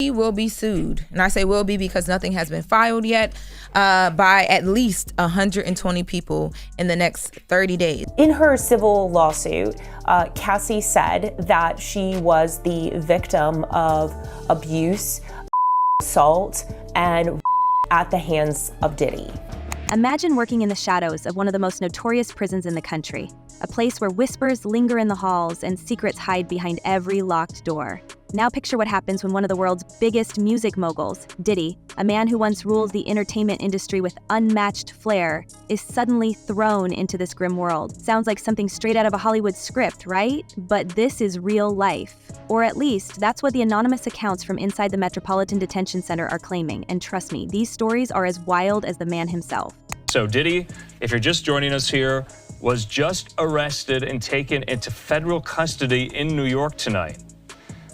Diddy will be sued. And I say will be because nothing has been filed yet, by at least 120 people in the next 30 days. In her civil lawsuit, Cassie said that she was the victim of abuse, assault, and at the hands of Diddy. Imagine working in the shadows of one of the most notorious prisons in the country, a place where whispers linger in the halls and secrets hide behind every locked door. Now picture what happens when one of the world's biggest music moguls, Diddy, a man who once ruled the entertainment industry with unmatched flair, is suddenly thrown into this grim world. Sounds like something straight out of a Hollywood script, right? But this is real life. Or at least, that's what the anonymous accounts from inside the Metropolitan Detention Center are claiming. And trust me, these stories are as wild as the man himself. So Diddy, if you're just joining us here, was just arrested and taken into federal custody in New York tonight.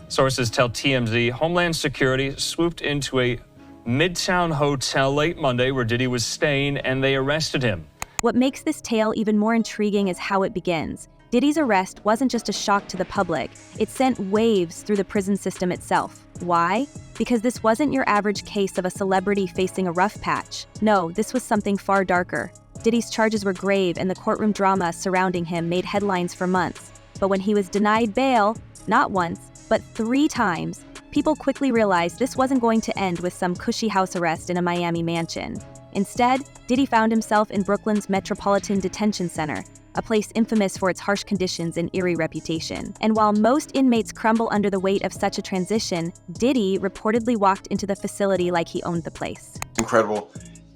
Sources tell TMZ Homeland Security swooped into a Midtown hotel late Monday where Diddy was staying, and they arrested him. What makes this tale even more intriguing is how it begins. Diddy's arrest wasn't just a shock to the public, it sent waves through the prison system itself. Why? Because this wasn't your average case of a celebrity facing a rough patch. No, this was something far darker. Diddy's charges were grave, and the courtroom drama surrounding him made headlines for months. But when he was denied bail, not once, but 3 times, people quickly realized this wasn't going to end with some cushy house arrest in a Miami mansion. Instead, Diddy found himself in Brooklyn's Metropolitan Detention Center, a place infamous for its harsh conditions and eerie reputation. And while most inmates crumble under the weight of such a transition, Diddy reportedly walked into the facility like he owned the place. Incredible.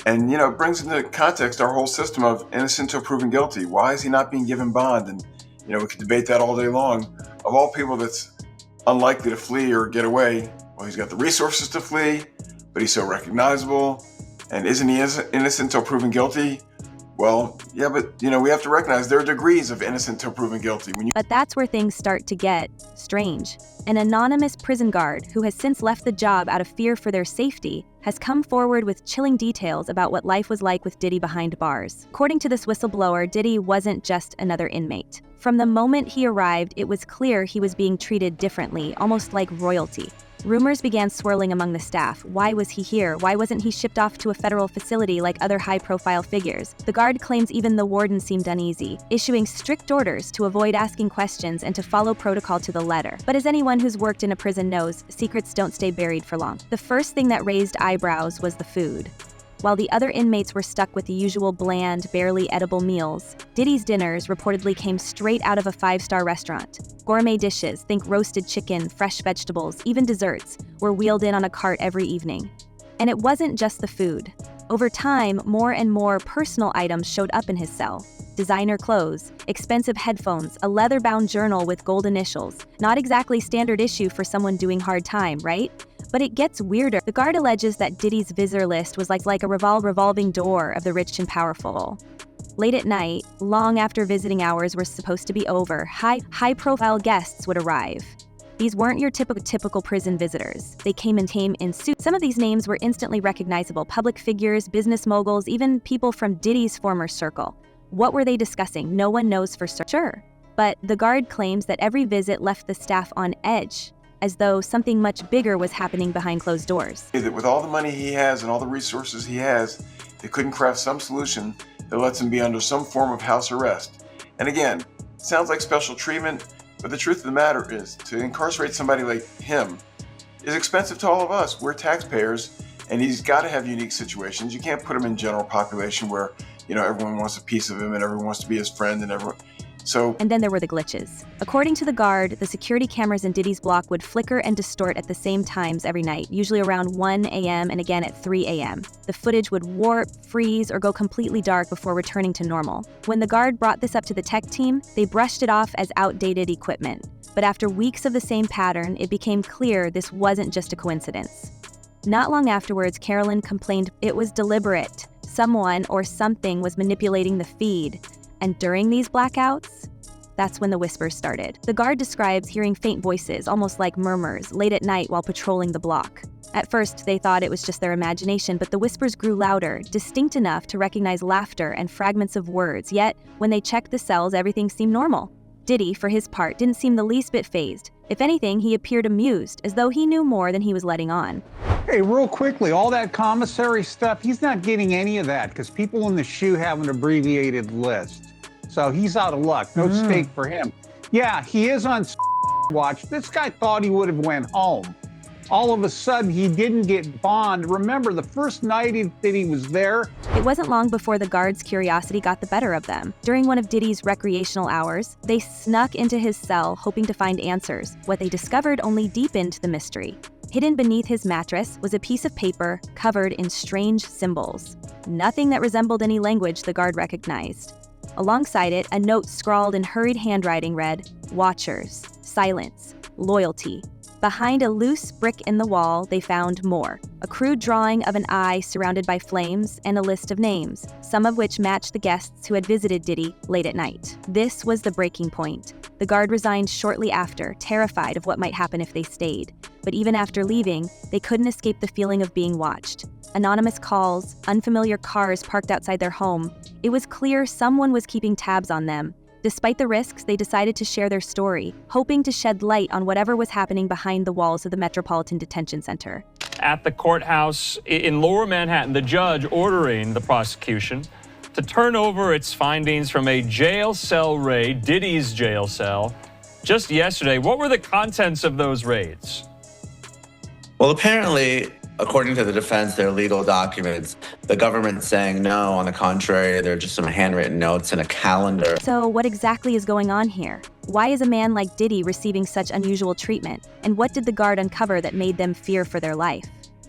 And, it brings into context our whole system of innocent till proven guilty. Why is he not being given bond? And, we could debate that all day long. Of all people that's unlikely to flee or get away, well, he's got the resources to flee, but he's so recognizable. And isn't he innocent till proven guilty? Well, yeah, but, we have to recognize there are degrees of innocent till proven guilty. But that's where things start to get strange. An anonymous prison guard, who has since left the job out of fear for their safety, has come forward with chilling details about what life was like with Diddy behind bars. According to this whistleblower, Diddy wasn't just another inmate. From the moment he arrived, it was clear he was being treated differently, almost like royalty. Rumors began swirling among the staff. Why was he here? Why wasn't he shipped off to a federal facility like other high-profile figures? The guard claims even the warden seemed uneasy, issuing strict orders to avoid asking questions and to follow protocol to the letter. But as anyone who's worked in a prison knows, secrets don't stay buried for long. The first thing that raised eyebrows was the food. While the other inmates were stuck with the usual bland, barely edible meals, Diddy's dinners reportedly came straight out of a 5-star restaurant. Gourmet dishes, think roasted chicken, fresh vegetables, even desserts, were wheeled in on a cart every evening. And it wasn't just the food. Over time, more and more personal items showed up in his cell. Designer clothes, expensive headphones, a leather-bound journal with gold initials. Not exactly standard issue for someone doing hard time, right? But it gets weirder. The guard alleges that Diddy's visitor list was like a revolving door of the rich and powerful. Late at night, long after visiting hours were supposed to be over, high-profile guests would arrive. These weren't your typical prison visitors. They came in suits. Some of these names were instantly recognizable: public figures, business moguls, even people from Diddy's former circle. What were they discussing? No one knows for sure. But the guard claims that every visit left the staff on edge, as though something much bigger was happening behind closed doors. That with all the money he has and all the resources he has, they couldn't craft some solution that lets him be under some form of house arrest. And again, it sounds like special treatment, but the truth of the matter is, to incarcerate somebody like him is expensive to all of us. We're taxpayers, and he's got to have unique situations. You can't put him in general population where, everyone wants a piece of him and everyone wants to be his friend and everyone. And then there were the glitches. According to the guard, the security cameras in Diddy's block would flicker and distort at the same times every night, usually around 1 a.m. and again at 3 a.m. The footage would warp, freeze, or go completely dark before returning to normal. When the guard brought this up to the tech team, they brushed it off as outdated equipment. But after weeks of the same pattern, it became clear this wasn't just a coincidence. Not long afterwards, Carolyn complained it was deliberate. Someone or something was manipulating the feed. And during these blackouts, that's when the whispers started. The guard describes hearing faint voices, almost like murmurs, late at night while patrolling the block. At first, they thought it was just their imagination, but the whispers grew louder, distinct enough to recognize laughter and fragments of words. Yet, when they checked the cells, everything seemed normal. Diddy, for his part, didn't seem the least bit fazed. If anything, he appeared amused, as though he knew more than he was letting on. Hey, real quickly, all that commissary stuff, he's not getting any of that because people in the SHU have an abbreviated list. So he's out of luck. No stake for him. Yeah, he is on watch. This guy thought he would have went home. All of a sudden, he didn't get bond. Remember, the first night that he was there, It wasn't long before the guards' curiosity got the better of them. During one of Diddy's recreational hours, they snuck into his cell hoping to find answers. What they discovered only deepened the mystery. Hidden beneath his mattress was a piece of paper covered in strange symbols. Nothing that resembled any language the guard recognized. Alongside it, a note scrawled in hurried handwriting read, "Watchers, silence, loyalty." Behind a loose brick in the wall, they found more. A crude drawing of an eye surrounded by flames and a list of names, some of which matched the guests who had visited Diddy late at night. This was the breaking point. The guard resigned shortly after, terrified of what might happen if they stayed. But even after leaving, they couldn't escape the feeling of being watched. Anonymous calls, unfamiliar cars parked outside their home. It was clear someone was keeping tabs on them. Despite the risks, they decided to share their story, hoping to shed light on whatever was happening behind the walls of the Metropolitan Detention Center. At the courthouse in Lower Manhattan, the judge ordering the prosecution to turn over its findings from a jail cell raid, Diddy's jail cell, just yesterday. What were the contents of those raids? Well, apparently, according to the defense, they're legal documents. The government's saying no, on the contrary, they're just some handwritten notes and a calendar. So what exactly is going on here? Why is a man like Diddy receiving such unusual treatment? And what did the guard uncover that made them fear for their life?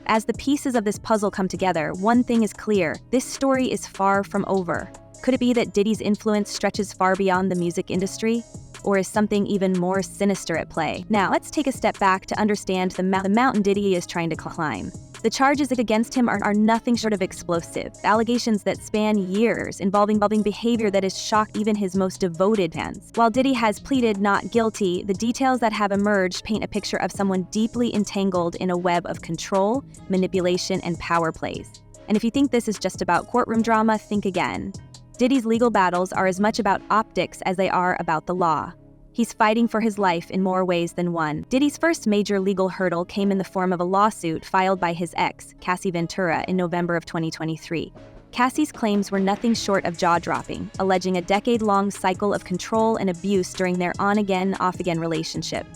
As the pieces of this puzzle come together, one thing is clear: this story is far from over. Could it be that Diddy's influence stretches far beyond the music industry? Or is something even more sinister at play? Now, let's take a step back to understand the mountain Diddy is trying to climb. The charges against him are nothing short of explosive, allegations that span years, involving behavior that has shocked even his most devoted fans. While Diddy has pleaded not guilty, the details that have emerged paint a picture of someone deeply entangled in a web of control, manipulation, and power plays. And if you think this is just about courtroom drama, think again. Diddy's legal battles are as much about optics as they are about the law. He's fighting for his life in more ways than one. Diddy's first major legal hurdle came in the form of a lawsuit filed by his ex, Cassie Ventura, in November of 2023. Cassie's claims were nothing short of jaw-dropping, alleging a decade-long cycle of control and abuse during their on-again, off-again relationship.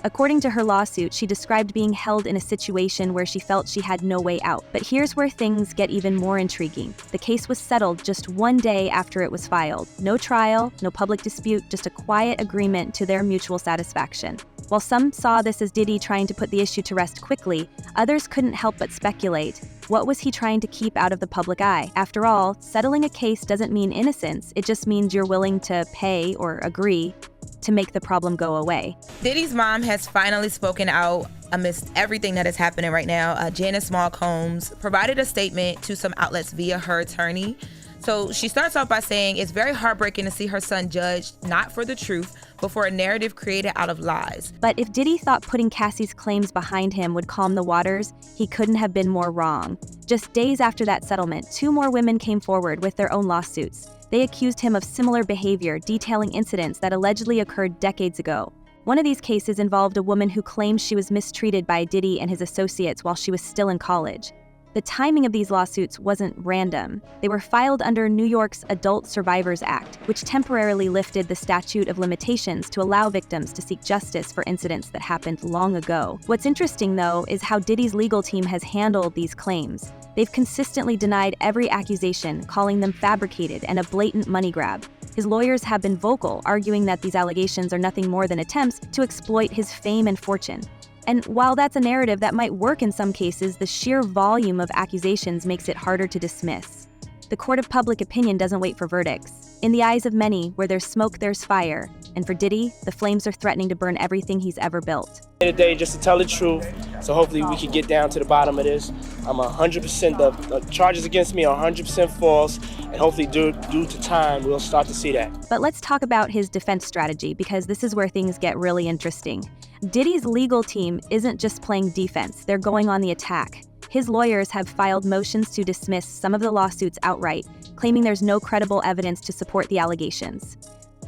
According to her lawsuit, she described being held in a situation where she felt she had no way out. But here's where things get even more intriguing. The case was settled just one day after it was filed. No trial, no public dispute, just a quiet agreement to their mutual satisfaction. While some saw this as Diddy trying to put the issue to rest quickly, others couldn't help but speculate. What was he trying to keep out of the public eye? After all, settling a case doesn't mean innocence. It just means you're willing to pay or agree to make the problem go away. Diddy's mom has finally spoken out amidst everything that is happening right now. Janice Small Combs provided a statement to some outlets via her attorney. So she starts off by saying it's very heartbreaking to see her son judged not for the truth, but for a narrative created out of lies. But if Diddy thought putting Cassie's claims behind him would calm the waters, he couldn't have been more wrong. Just days after that settlement, 2 more women came forward with their own lawsuits. They accused him of similar behavior, detailing incidents that allegedly occurred decades ago. One of these cases involved a woman who claimed she was mistreated by Diddy and his associates while she was still in college. The timing of these lawsuits wasn't random. They were filed under New York's Adult Survivors Act, which temporarily lifted the statute of limitations to allow victims to seek justice for incidents that happened long ago. What's interesting, though, is how Diddy's legal team has handled these claims. They've consistently denied every accusation, calling them fabricated and a blatant money grab. His lawyers have been vocal, arguing that these allegations are nothing more than attempts to exploit his fame and fortune. And while that's a narrative that might work in some cases, the sheer volume of accusations makes it harder to dismiss. The court of public opinion doesn't wait for verdicts. In the eyes of many, where there's smoke, there's fire. And for Diddy, the flames are threatening to burn everything he's ever built. Today, just to tell the truth, so hopefully we can get down to the bottom of this. I'm 100%, the charges against me are 100% false, and hopefully due to time, we'll start to see that. But let's talk about his defense strategy, because this is where things get really interesting. Diddy's legal team isn't just playing defense, they're going on the attack. His lawyers have filed motions to dismiss some of the lawsuits outright, claiming there's no credible evidence to support the allegations.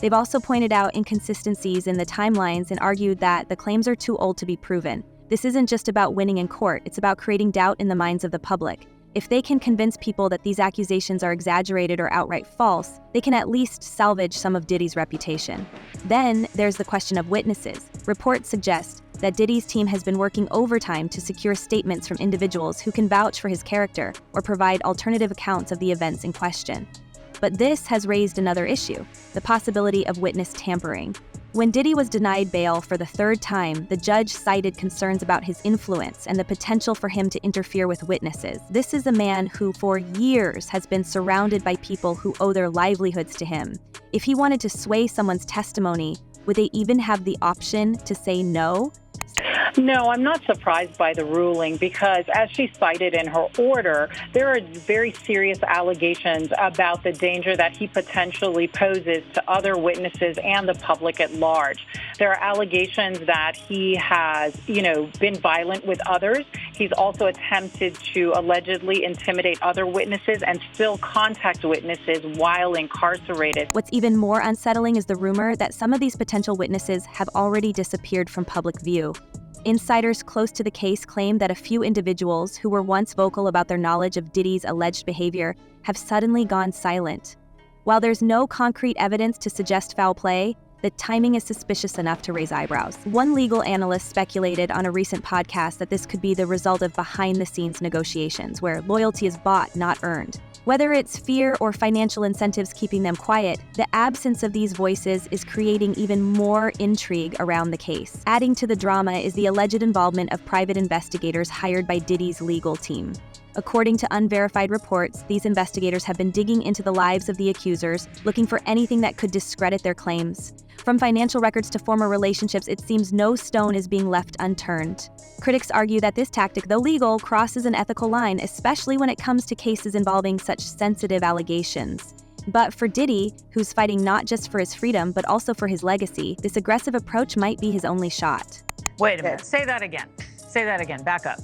They've also pointed out inconsistencies in the timelines and argued that the claims are too old to be proven. This isn't just about winning in court, it's about creating doubt in the minds of the public. If they can convince people that these accusations are exaggerated or outright false, they can at least salvage some of Diddy's reputation. Then there's the question of witnesses. Reports suggest that Diddy's team has been working overtime to secure statements from individuals who can vouch for his character or provide alternative accounts of the events in question. But this has raised another issue, the possibility of witness tampering. When Diddy was denied bail for the third time, the judge cited concerns about his influence and the potential for him to interfere with witnesses. This is a man who, for years, has been surrounded by people who owe their livelihoods to him. If he wanted to sway someone's testimony, would they even have the option to say no? No, I'm not surprised by the ruling because, as she cited in her order, there are very serious allegations about the danger that he potentially poses to other witnesses and the public at large. There are allegations that he has, been violent with others. He's also attempted to allegedly intimidate other witnesses and still contact witnesses while incarcerated. What's even more unsettling is the rumor that some of these potential witnesses have already disappeared from public view. Insiders close to the case claim that a few individuals who were once vocal about their knowledge of Diddy's alleged behavior have suddenly gone silent. While there's no concrete evidence to suggest foul play, the timing is suspicious enough to raise eyebrows. One legal analyst speculated on a recent podcast that this could be the result of behind-the-scenes negotiations, where loyalty is bought, not earned. Whether it's fear or financial incentives keeping them quiet, the absence of these voices is creating even more intrigue around the case. Adding to the drama is the alleged involvement of private investigators hired by Diddy's legal team. According to unverified reports, these investigators have been digging into the lives of the accusers, looking for anything that could discredit their claims. From financial records to former relationships, it seems no stone is being left unturned. Critics argue that this tactic, though legal, crosses an ethical line, especially when it comes to cases involving such sensitive allegations. But for Diddy, who's fighting not just for his freedom, but also for his legacy, this aggressive approach might be his only shot. Wait a minute, say that again. Say that again, back up.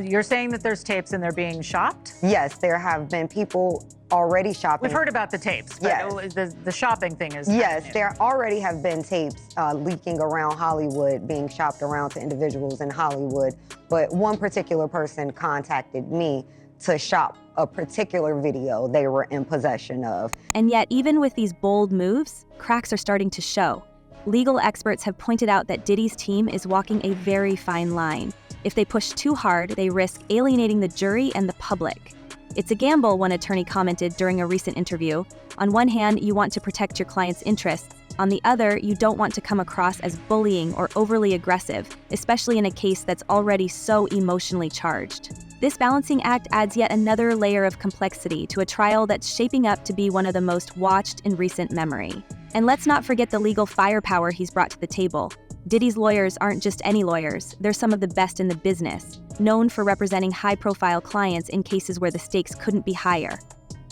You're saying that there's tapes and they're being shopped? Yes, there have been people already shopping. We've heard about the tapes, but yes. The shopping thing is... Yes, there already have been tapes leaking around Hollywood, being shopped around to individuals in Hollywood. But one particular person contacted me to shop a particular video they were in possession of. And yet, even with these bold moves, cracks are starting to show. Legal experts have pointed out that Diddy's team is walking a very fine line. If they push too hard, they risk alienating the jury and the public. It's a gamble, one attorney commented during a recent interview. On one hand, you want to protect your client's interests. On the other, you don't want to come across as bullying or overly aggressive, especially in a case that's already so emotionally charged. This balancing act adds yet another layer of complexity to a trial that's shaping up to be one of the most watched in recent memory. And let's not forget the legal firepower he's brought to the table. Diddy's lawyers aren't just any lawyers, they're some of the best in the business, known for representing high-profile clients in cases where the stakes couldn't be higher.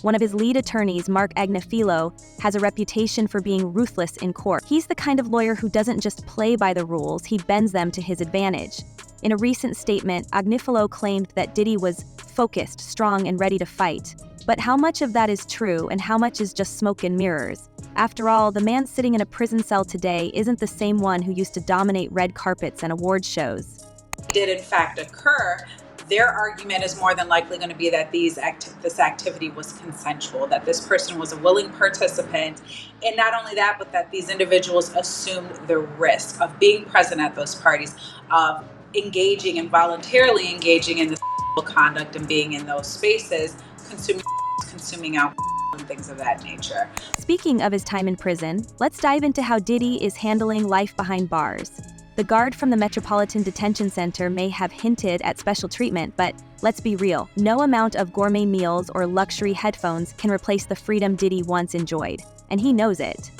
One of his lead attorneys, Mark Agnifilo, has a reputation for being ruthless in court. He's the kind of lawyer who doesn't just play by the rules, he bends them to his advantage. In a recent statement, Agnifilo claimed that Diddy was focused, strong, and ready to fight. But how much of that is true and how much is just smoke and mirrors? After all, the man sitting in a prison cell today isn't the same one who used to dominate red carpets and award shows. Did in fact occur, their argument is more than likely going to be that this activity was consensual, that this person was a willing participant, and not only that, but that these individuals assumed the risk of being present at those parties, of engaging and voluntarily engaging in the conduct and being in those spaces, consuming alcohol and things of that nature. Speaking of his time in prison, let's dive into how Diddy is handling life behind bars. The guard from the Metropolitan Detention Center may have hinted at special treatment, but let's be real, no amount of gourmet meals or luxury headphones can replace the freedom Diddy once enjoyed, and he knows it.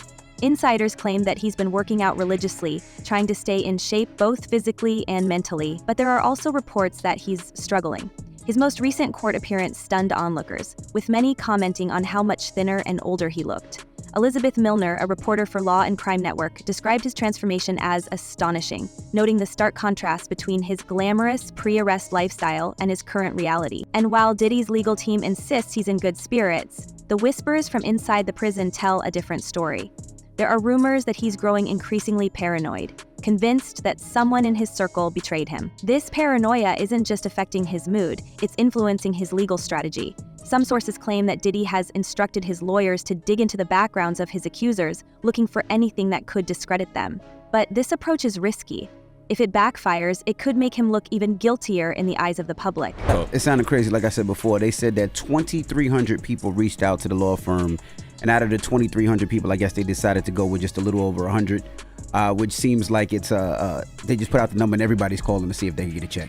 Insiders claim that he's been working out religiously, trying to stay in shape both physically and mentally, but there are also reports that he's struggling. His most recent court appearance stunned onlookers, with many commenting on how much thinner and older he looked. Elizabeth Milner, a reporter for Law and Crime Network, described his transformation as astonishing, noting the stark contrast between his glamorous pre-arrest lifestyle and his current reality. And while Diddy's legal team insists he's in good spirits, the whispers from inside the prison tell a different story. There are rumors that he's growing increasingly paranoid, convinced that someone in his circle betrayed him. This paranoia isn't just affecting his mood, it's influencing his legal strategy. Some sources claim that Diddy has instructed his lawyers to dig into the backgrounds of his accusers, looking for anything that could discredit them. But this approach is risky. If it backfires, it could make him look even guiltier in the eyes of the public. So it sounded crazy, like I said before. They said that 2,300 people reached out to the law firm, and out of the 2,300 people, I guess they decided to go with just a little over 100, which seems like it's they just put out the number and everybody's calling to see if they can get a check.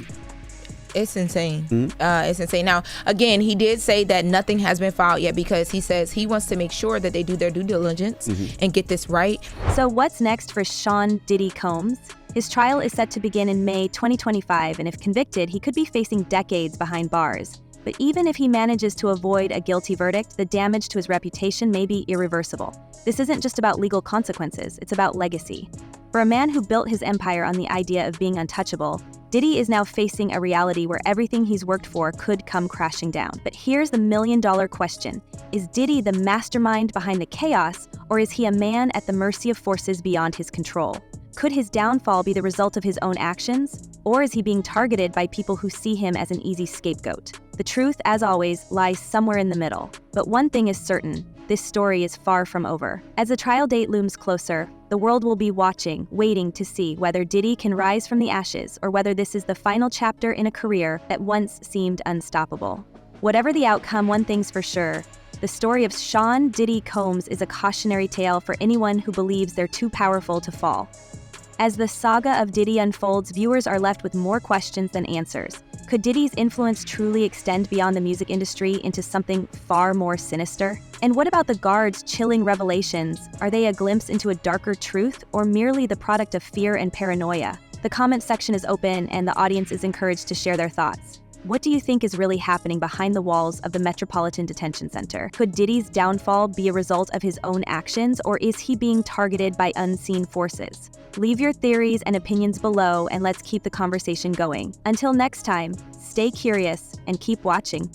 It's insane. It's insane. Now, again, he did say that nothing has been filed yet because he says he wants to make sure that they do their due diligence and get this right. So what's next for Sean Diddy Combs? His trial is set to begin in May 2025, and if convicted, he could be facing decades behind bars. But even if he manages to avoid a guilty verdict, the damage to his reputation may be irreversible. This isn't just about legal consequences, it's about legacy. For a man who built his empire on the idea of being untouchable, Diddy is now facing a reality where everything he's worked for could come crashing down. But here's the million-dollar question. Is Diddy the mastermind behind the chaos, or is he a man at the mercy of forces beyond his control? Could his downfall be the result of his own actions, or is he being targeted by people who see him as an easy scapegoat? The truth, as always, lies somewhere in the middle. But one thing is certain, this story is far from over. As the trial date looms closer, the world will be watching, waiting to see whether Diddy can rise from the ashes or whether this is the final chapter in a career that once seemed unstoppable. Whatever the outcome, one thing's for sure. The story of Sean Diddy Combs is a cautionary tale for anyone who believes they're too powerful to fall. As the saga of Diddy unfolds, viewers are left with more questions than answers. Could Diddy's influence truly extend beyond the music industry into something far more sinister? And what about the guards' chilling revelations? Are they a glimpse into a darker truth, or merely the product of fear and paranoia? The comment section is open, and the audience is encouraged to share their thoughts. What do you think is really happening behind the walls of the Metropolitan Detention Center? Could Diddy's downfall be a result of his own actions, or is he being targeted by unseen forces? Leave your theories and opinions below, and let's keep the conversation going. Until next time, stay curious and keep watching.